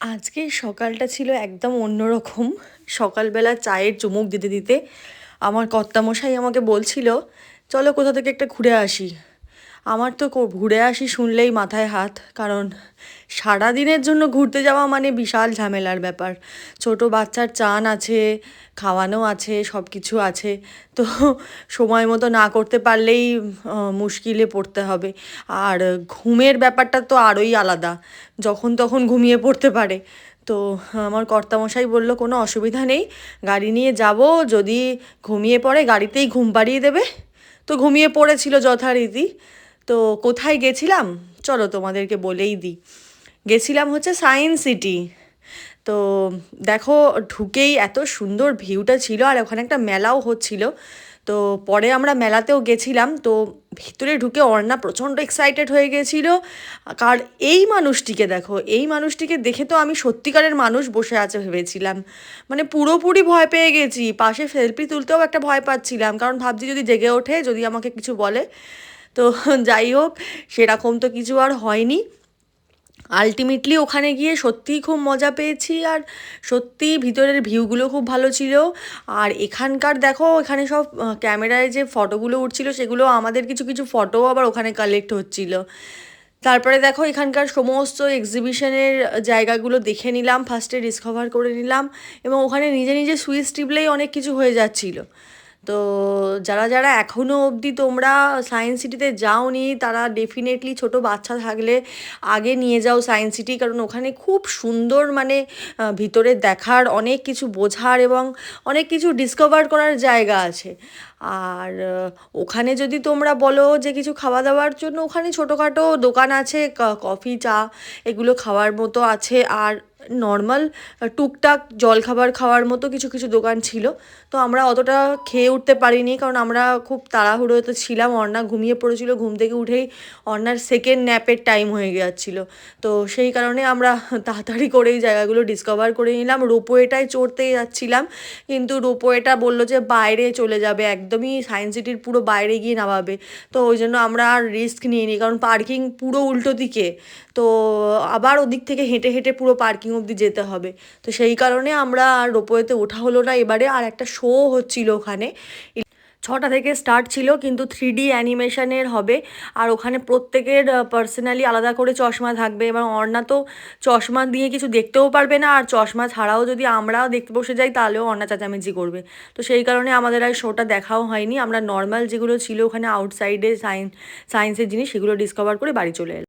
আজকে সকালটা ছিল একদম অন্যরকম। সকালবেলা চায়ের চুমুক দিতে দিতে আমার কর্তামশাই আমাকে বলছিল, চলো কোথা থেকে একটা ঘুরে আসি। আমার তো ঘুরে আসি শুনলেই মাথায় হাত, কারণ সারা দিনের জন্য ঘুরতে যাওয়া মানে বিশাল ঝামেলার ব্যাপার। ছোট বাচ্চার চান আছে, খাওয়ানো আছে, সব কিছু আছে। তো সময় মতো না করতে পারলেই মুশকিলে পড়তে হবে। আর ঘুমের ব্যাপারটা তো আরোই আলাদা, যখন তখন ঘুমিয়ে পড়তে পারে। তো আমার কর্তামশাই বলল কোনো অসুবিধা নেই, গাড়ি নিয়ে যাব, যদি ঘুমিয়ে পড়ে গাড়িতেই ঘুম পাড়িয়ে দেবে। তো ঘুমিয়ে পড়েছিল যথারীতি। তো কোথায় গেছিলাম চলো তোমাদেরকে বলেই দিই। গেছিলাম হচ্ছে সায়েন্স সিটি। তো দেখো, ঢুকেই এত সুন্দর ভিউটা ছিল, আর ওখানে একটা মেলাও হচ্ছিল। তো পরে আমরা মেলাতেও গেছিলাম। তো ভিতরে ঢুকে অর্ণা প্রচণ্ড এক্সাইটেড হয়ে গেছিলো। আর এই মানুষটিকে দেখো, এই মানুষটিকে দেখে তো আমি সত্যিকারের মানুষ বসে আছে ভেবেছিলাম। মানে পুরোপুরি ভয় পেয়ে গেছি, পাশে সেলফি তুলতেও একটা ভয় পাচ্ছিলাম, কারণ ভাবছি যদি জেগে ওঠে, যদি আমাকে কিছু বলে। তো যাই হোক, সেরকম তো কিছু আর হয়নি। আলটিমেটলি ওখানে গিয়ে সত্যিই খুব মজা পেয়েছি, আর সত্যিই ভিতরের ভিউগুলো খুব ভালো ছিল। আর এখানকার দেখো, এখানে সব ক্যামেরায় যে ফটোগুলো উঠছিল, সেগুলো আমাদের কিছু কিছু ফটোও আবার ওখানে কালেক্ট হচ্ছিল। তারপরে দেখো, এখানকার সমস্ত এক্সিবিশনের জায়গাগুলো দেখে নিলাম, ফার্স্টে ডিসকভার করে নিলাম, এবং ওখানে নিজে নিজে সুইচ টিপলেই অনেক কিছু হয়ে যাচ্ছিল। তো যারা যারা এখনও অবধি তোমরা সায়েন্স সিটিতে যাওনি, তারা ডেফিনেটলি ছোট বাচ্চা থাকলে আগে নিয়ে যাও সায়েন্স সিটি, কারণ ওখানে খুব সুন্দর, মানে ভিতরে দেখার, অনেক কিছু বোঝার এবং অনেক কিছু ডিসকভার করার জায়গা আছে। আর ওখানে যদি তোমরা বলো যে কিছু খাওয়া দাওয়ার জন্য, ওখানে ছোটোখাটো দোকান আছে, কফি চা এগুলো খাওয়ার মতো আছে। আর নর্মাল টুকটাক জলখাবার খাওয়ার মতো কিছু কিছু দোকান ছিল। তো আমরা অতটা খেয়ে উঠতে পারিনি, কারণ আমরা খুব তাড়াহুড়োতে ছিলাম। অর্ণা ঘুমিয়ে পড়েছিল, ঘুম থেকে উঠেই অর্ণার সেকেন্ড ন্যাপের টাইম হয়ে যাচ্ছিলো। তো সেই কারণে আমরা তাড়াতাড়ি করে এই জায়গাগুলো ডিসকভার করে নিলাম। রোপওয়েটায় চড়তে যাচ্ছিলাম, কিন্তু রোপওয়েটা বললো যে বাইরে চলে যাবে, একদমই সায়েন্স সিটির পুরো বাইরে গিয়ে নামাবে। তো ওই জন্য আমরা আর রিস্ক নিইনি, কারণ পার্কিং পুরো উল্টো দিকে। তো আবার ওদিক থেকে হেঁটে হেঁটে পুরো পার্কিং অবধি যেতে হবে। তো সেই কারণে আমরা আর রোপওয়েতে ওঠা হলো না এবারে। আর একটা শো হচ্ছিল ওখানে, 6টা থেকে স্টার্ট ছিল, কিন্তু 3D অ্যানিমেশনের হবে। আর ওখানে প্রত্যেকের পার্সোনালি আলাদা করে চশমা থাকবে। এবার অর্ণা তো চশমা দিয়ে কিছু দেখতেও পারবে না, আর চশমা ছাড়াও যদি আমরাও দেখতে বসে যাই, তাহলেও অর্ণা চেঁচামেচি করবে। তো সেই কারণে আমাদের আর শোটা দেখাও হয়নি। আমরা নর্মাল যেগুলো ছিল ওখানে আউটসাইডে সায়েন্সের জিনিস, সেগুলো ডিসকভার করে বাড়ি চলে এলাম।